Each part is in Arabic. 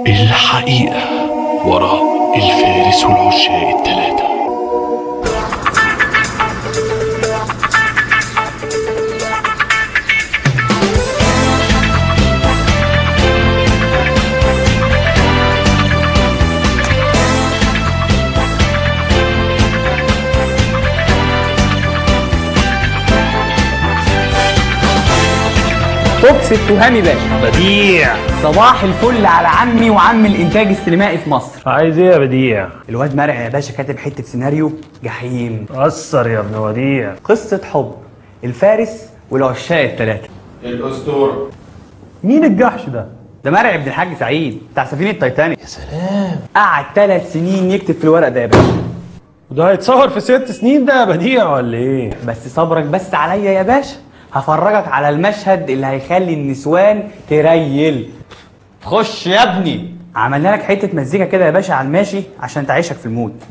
الحقيقة وراء الفارس والعشاق الثلاثة. فوكس التهامي باشا. بديع. صباح الفل على عمي وعم الانتاج السينمائي في مصر. عايز ايه يا بديع؟ الواد مرعي يا باشا كاتب حته سيناريو جحيم. قصر يا ابن وديع. قصه حب الفارس والعشاق الثلاثه. الاسطوره. مين الجحش ده؟ ده مرعي ابن الحاج سعيد بتاع سفينه تايتانيك. يا سلام. قعد 3 سنين يكتب في الورق ده يا باشا. وده هيتصور في 6 سنين ده يا بديع ولا ايه؟ بس صبرك بس عليا يا باشا، هفرجك على المشهد اللي هيخلي النسوان تريل. خش يا ابني. عملنا لك حته مزيكا كده يا باشا على الماشي عشان تعيشك في المود.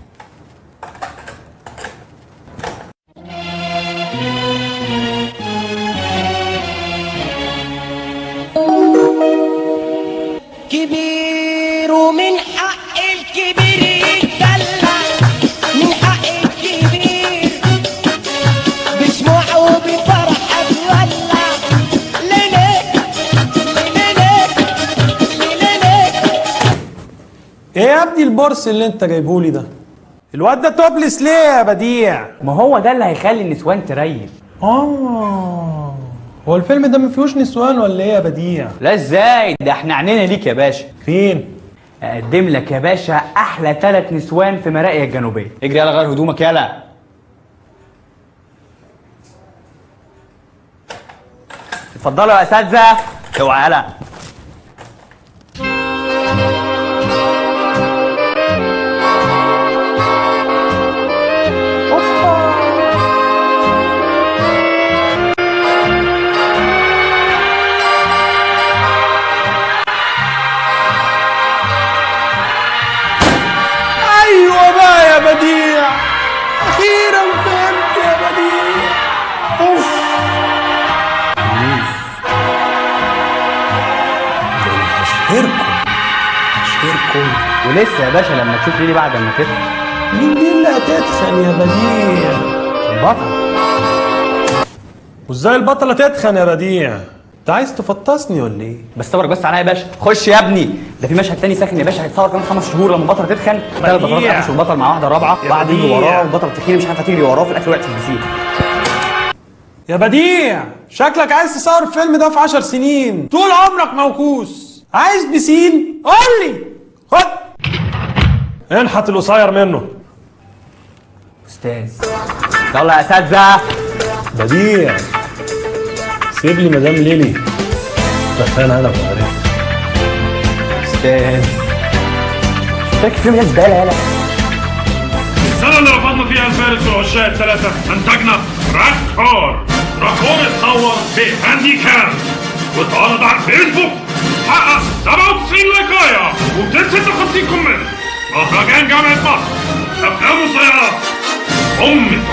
كبير ومن حق الكبير يتدلع، من حق الكبير بشموع وبفرح اتولع. ايه يا ابني البورس اللي انت جايبهولي ده؟ الواد ده توبلس ليه يا بديع؟ ما هو ده اللي هيخلي النسوان تريل. هو الفيلم ده ما فيهوش نسوان ولا ايه يا بديع؟ لا ازاي، ده احنا عنينا ليك يا باشا. فين؟ اقدم لك يا باشا احلى 3 نسوان في مراقيا الجنوبيه. اجري يلا غير هدومك يلا. اتفضلوا يا اساتذه. اوعى يلا. ايوه بقى يا بديع، اخيرا فهمت يا بديع. اوف. هشهركم. ولسه يا باشا لما تشوف ليلي بعد ما تفهم. مين دي اللي هتتخن يا بديع؟ البطل. وازاي البطلة تتخن يا بديع؟ انت عايز تفطسني ولا ايه؟ بس صبرك بس عليا يا باشا. خش يا ابني. ده في مشهد تاني ساخن يا باشا هيتصور كمان 5 شهور لما البطله تتخن. 3 بطلات قفشوا البطل مع واحده رابعه، واحد يجري وراه والبطل التخينه مش عارفه تجري وراه، في الاخر وقعت في البسين. يا بديع شكلك عايز تصور الفيلم ده في 10 سنين، طول عمرك موكوس. عايز بسين؟ قول لي. خد انحت القصير منه. استاذ يلا يا اساتذه. بديع سيب لي مدام ليلي دخان انا وعرفت. استاذ فاكر فيلم ده زباله يالا. السنة اللي رفضنا فيها الفارس والعشاق الثلاثة أنتجنا راكور اتصور بهاندي كام واتعرض على الفيسبوك، حقق 97 لايكاية و256 كومنت. مهرجان جامعة مصر أفلام قصيرة الطريق.